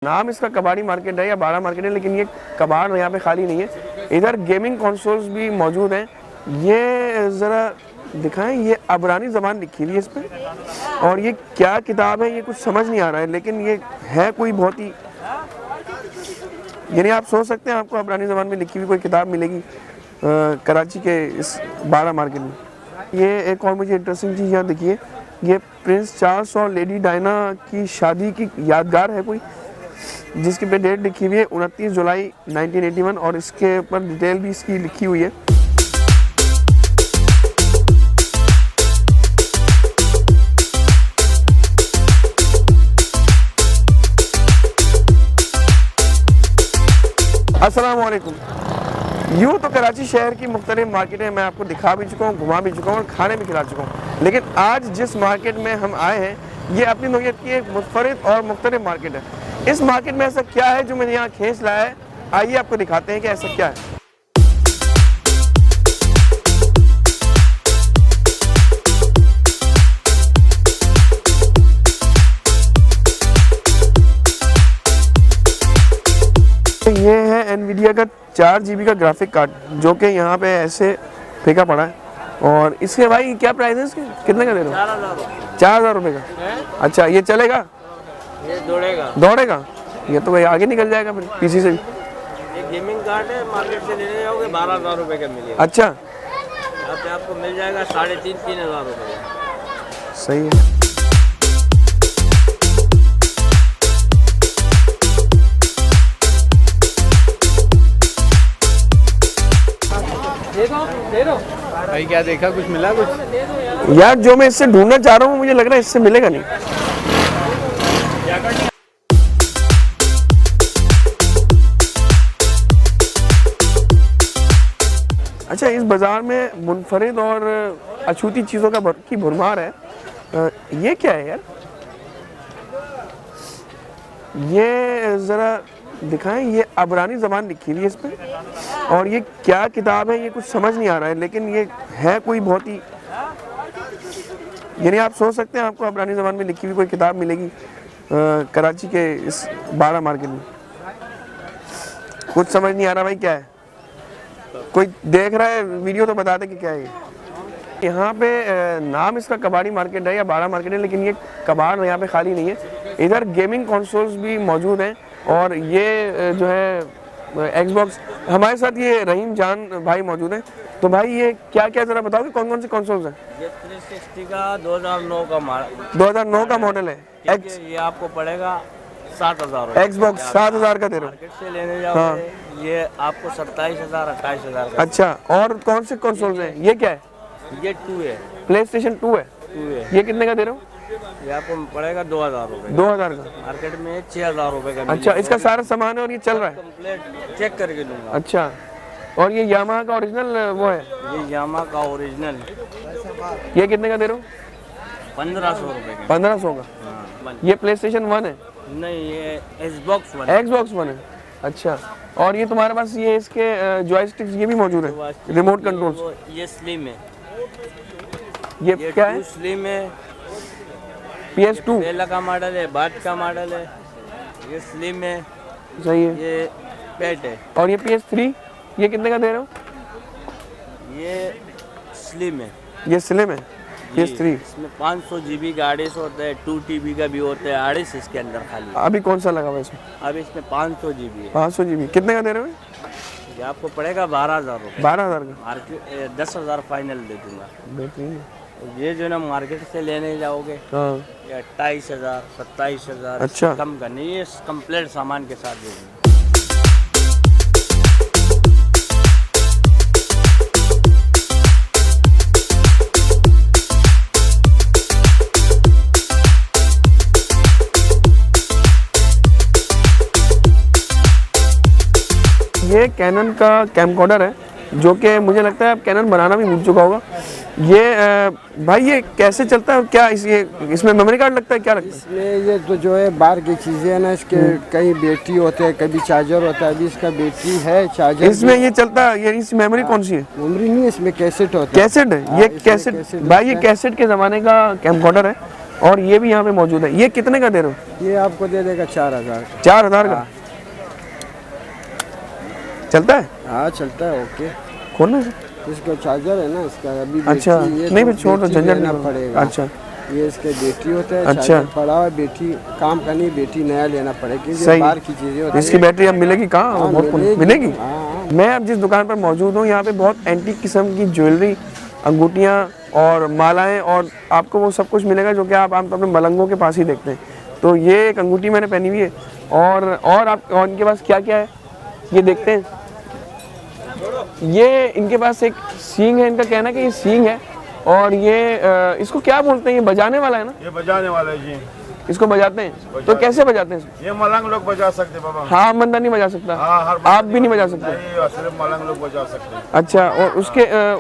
नाम इसका कबाड़ी मार्केट है या बाड़ा मार्केट है, लेकिन ये कबाड़ यहाँ पे खाली नहीं है। इधर गेमिंग कंसोल्स भी मौजूद हैं। ये ज़रा दिखाएं, ये अबरानी ज़बान लिखी हुई है इस पर, और ये क्या किताब है ये कुछ समझ नहीं आ रहा है, लेकिन ये है कोई बहुत ही, यानी आप सोच सकते हैं आपको अबरानी ज़बान में लिखी हुई कोई किताब मिलेगी कराची के इस बाड़ा मार्केट में। ये एक और मुझे इंटरेस्टिंग चीज़ यहाँ देखिए, ये प्रिंस चार्ल्स और लेडी डायना की शादी की यादगार है कोई, जिसकी पे डेट लिखी हुई है 29 जुलाई 1981, और इसके ऊपर डिटेल भी इसकी लिखी हुई है। अस्सलाम वालेकुम। यूँ तो कराची शहर की मुख्तलिफ मार्केटें मैं आपको दिखा भी चुका हूँ, घुमा भी चुका हूँ और खाने भी खिला चुका हूँ, लेकिन आज जिस मार्केट में हम आए हैं ये अपनी नौइयत की एक मुनफरिद और मुख्तलिफ मार्केट है। इस मार्केट में ऐसा क्या है जो मैंने यहाँ खींच लाया है, आइए आपको दिखाते हैं कि ऐसा क्या है। ये है एनवीडिया का 4 GB का ग्राफिक कार्ड, जो कि यहाँ पे ऐसे फेंका पड़ा है, और इसके भाई क्या प्राइस है इसके, कितने का दे रहे हो? 4,000 रुपये का। अच्छा, ये चलेगा? ये दौड़ेगा? ये तो भाई आगे निकल जाएगा फिर पीसी से भी। ये गेमिंग कार्ड है, मार्केट से लेने जाओगे 12,000 रुपये का मिलेगा। अच्छा, यहाँ पे आपको मिल जाएगा 3,500-3,000 रुपये का। सही है। दे दो भाई, क्या देखा, कुछ मिला कुछ? यार जो मैं इससे ढूंढना चाह रहा हूँ मुझे लग रहा है इससे मिलेगा नहीं। अच्छा, इस बाजार में मुनफरिद और अछूती चीज़ों की भरमार है। ये क्या है यार, ये ज़रा दिखाएं, ये अबरानी ज़बान लिखी हुई है इस पर, और ये क्या किताब है ये कुछ समझ नहीं आ रहा है, लेकिन ये है कोई बहुत ही, यानी आप सोच सकते हैं आपको अबरानी ज़बान में लिखी हुई कोई किताब मिलेगी कराची के इस बाड़ा मार्केट में। कुछ समझ नहीं आ रहा भाई क्या है, कोई देख रहा है वीडियो तो बता दे कि क्या है ये। यहाँ पे नाम इसका कबाड़ी मार्केट है या बाड़ा मार्केट है, लेकिन ये कबाड़ यहाँ पे खाली नहीं है। इधर गेमिंग कंसोल्स भी मौजूद हैं, और ये जो है एक्सबॉक्स, हमारे साथ ये रहीम जान भाई मौजूद हैं। तो भाई ये क्या क्या ज़रा बताओगे कौन कौन से कंसोल्स हैं? ये 360 का 2009 का 2009 का मॉडल है। ये आपको पड़ेगा 7,000 रुपये। एक्सबॉक्स 7,000 का दे रहे हो? मार्केट से लेने जाओगे ये आपको 27,000-28,000 का। अच्छा, और कौन से कंसोल्स हैं? ये क्या है? ये 2 है, प्ले स्टेशन 2 है। ये कितने का दे रहे हो? ये आपको पड़ेगा 2,000 रुपये। 2,000 का? मार्केट में 6,000 रुपये का। अच्छा, इसका सारा सामान है और ये चल रहा है? कंप्लीट चेक करके दूंगा। अच्छा, और ये यामाहा का ओरिजिनल वो है? ये यामाहा का ओरिजिनल। ये कितने का दे रहे हो? 1,500 रुपये का। 1500 का? हाँ। ये प्ले स्टेशन 1 है? नहीं, ये एक्सबॉक्स 1। एक्सबॉक्स 1 है। अच्छा, और ये तुम्हारे पास ये इसके जॉयस्टिक्स ये भी मौजूद है, रिमोट कंट्रोल्स? ये स्लिम है। ये क्या है? स्लिम है। PS2 पहला का मॉडल है, बाद का मॉडल है। ये स्लिम है। सही है। ये पेट है। और ये PS3 ये कितने का दे रहे हो? ये स्लिम है। ये स्लिम है PS3। इसमें 500 GB का 2.5 होता है, 2 TB का भी होता है, 2.5 इसके अंदर खाली। अभी कौन सा लगा हुआ है इसमें? अब इसमें 500 GB है। 500 GB कितने का दे रहे हो? ये आपको पड़ेगा 12,000 रुपये। 12,000 का? मार्केट 10,000 फाइनल दे दूंगा। बेहतरीन है। ये जो ना मार्केट से लेने जाओगे हाँ। ये 28,000 27,000। अच्छा, कम का नहीं, ये कंप्लीट सामान के साथ दे दूंगा। ये कैनन का कैमकॉर्डर है, जो कि मुझे लगता है अब कैनन बनाना भी भूल चुका होगा। ये भाई ये कैसे चलता है, क्या इसमें मेमोरी कार्ड लगता है, क्या लगता है इसमें? ये तो जो है बाहर की चीज़ें हैं ना, इसके कहीं बैटरी होते हैं, कभी चार्जर होता है। अभी इसका बैटरी है, चार्जर इसमें ये चलता है। ये इस मेमोरी कौन सी है? मेमोरी नहीं है, इसमें कैसेट होता है। कैसेट है ये? कैसेट भाई, ये कैसेट के ज़माने का कैमकॉर्डर है, और ये भी यहाँ पे मौजूद है। ये कितने का दे रहे हो? ये आपको दे देगा 4000 का। 4000 का चलता है? हाँ चलता है। ओके खोलना से इसका चार्जर है ना इसका अभी अच्छा ये नहीं तो फिर छोड़ दो, बैटरी झंझट लेना नहीं पड़ेगा। अच्छा ये इसके बैटरी होता है। अच्छा। चार्जर पड़ा हुआ है, बैटरी काम का नहीं, बैटरी नया लेना पड़ेगा क्योंकि सही। बाहर की चीजें होती इसकी बैटरी अब मिलेगी कहाँ? हाँ, बहुत मिलेगी। मिलेगी। हाँ। मैं अब जिस दुकान पर मौजूद हूँ यहाँ पे बहुत एंटीक किस्म की ज्वेलरी, अंगूठियाँ और मालाएं और आपको वो सब कुछ मिलेगा जो कि आप आमतौर पर मलंगों के पास ही देखते हैं। तो ये एक अंगूठी मैंने पहनी हुई है और आप और इनके पास क्या क्या है ये देखते हैं। ये इनके पास एक सींग है, इनका कहना है कि ये सींग है और ये इसको क्या बोलते हैं? ये बजाने वाला है ना? ये बजाने वाला है जी। इसको बजाते हैं तो कैसे बजाते हैं इसको? ये मलंग लोग बजा सकते हैं बाबा। हाँ बंदा नहीं बजा सकता। हाँ, हर बंदा आप भी नहीं बजा सकते? नहीं, सिर्फ मलंग लोग बजा सकते हैं। अच्छा और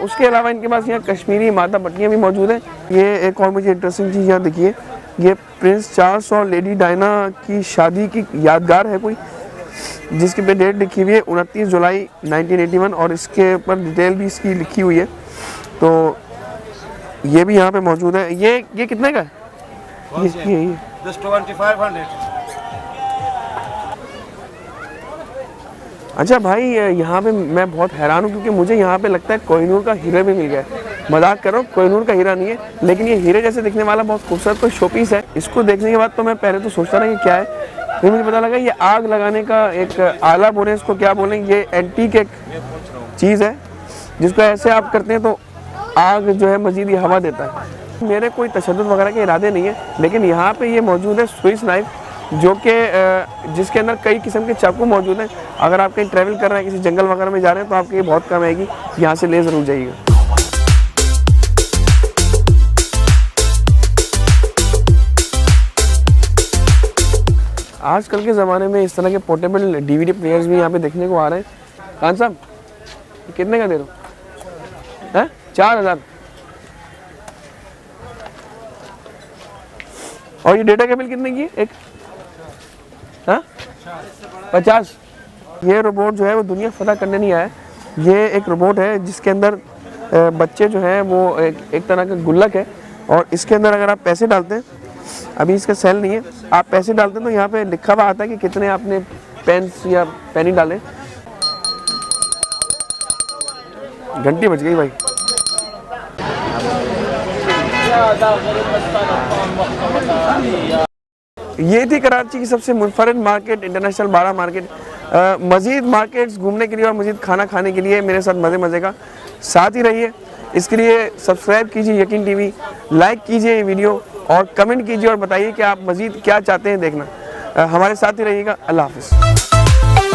उसके अलावा इनके पास यहाँ कश्मीरी माता पट्टियाँ भी मौजूद हैं। ये एक और मुझे इंटरेस्टिंग चीज़ यहाँ देखिए, ये प्रिंस चार्ल्स और लेडी डायना की शादी की यादगार है कोई, जिसके पे डेट लिखी हुई है 29 जुलाई 1981 और इसके ऊपर डिटेल भी इसकी लिखी हुई है। तो ये भी यहाँ पे मौजूद है। ये कितने का है? ये Just 2500। अच्छा भाई यहाँ पे मैं बहुत हैरान हूँ क्योंकि मुझे यहाँ पे लगता है कोहिनूर का हीरा भी मिल गया है। मजाक कर रहा हूँ, कोहिनूर का हीरा नहीं है लेकिन ये हीरे जैसे दिखने वाला बहुत खूबसूरत कोई शोपीस है। इसको देखने के बाद तो मैं पहले तो सोचता ना कि क्या है, फिर मुझे पता लगा ये आग लगाने का एक आला बोले, इसको क्या बोलें, ये एंटीक एक चीज़ है जिसको ऐसे आप करते हैं तो आग जो है मजीद ये हवा देता है। मेरे कोई तशद्दुद वगैरह के इरादे नहीं है लेकिन यहाँ पे ये मौजूद है स्विस नाइफ जो कि जिसके अंदर कई किस्म के चाकू मौजूद हैं। अगर आप कहीं ट्रैवल कर रहे हैं, किसी जंगल वगैरह में जा रहे हैं तो आपके ये बहुत काम आएगी, यहाँ से ले ज़रूर जाइएगा। आजकल के ज़माने में इस तरह के पोर्टेबल DVD प्लेयर्स भी यहाँ पे देखने को आ रहे हैं। खान साहब कितने का दे रहे हो? हैं 4000। और ये डेटा केबल कितने की है एक? हाँ 50। ये रोबोट जो है वो दुनिया फतह करने नहीं आया, ये एक रोबोट है जिसके अंदर बच्चे जो हैं वो एक तरह का गुल्लक है और इसके अंदर अगर आप पैसे डालते हैं, अभी इसका सेल नहीं है, आप पैसे डालते हैं तो यहाँ पे लिखा हुआ आता है कि कितने आपने पेन्स या पेनी डाले। घंटी बज गई भाई। ये थी कराची की सबसे मुनफरद मार्केट, इंटरनेशनल बाड़ा मार्केट। मज़ीद मार्केट्स घूमने के लिए और मज़ीद खाना खाने के लिए मेरे साथ मज़े का साथ ही रहिए। इसके लिए सब्सक्राइब कीजिए यकीन टीवी, लाइक कीजिए ये वीडियो और कमेंट कीजिए और बताइए कि आप मज़ीद क्या चाहते हैं देखना। हमारे साथ ही रहिएगा। अल्लाह हाफ़िज़।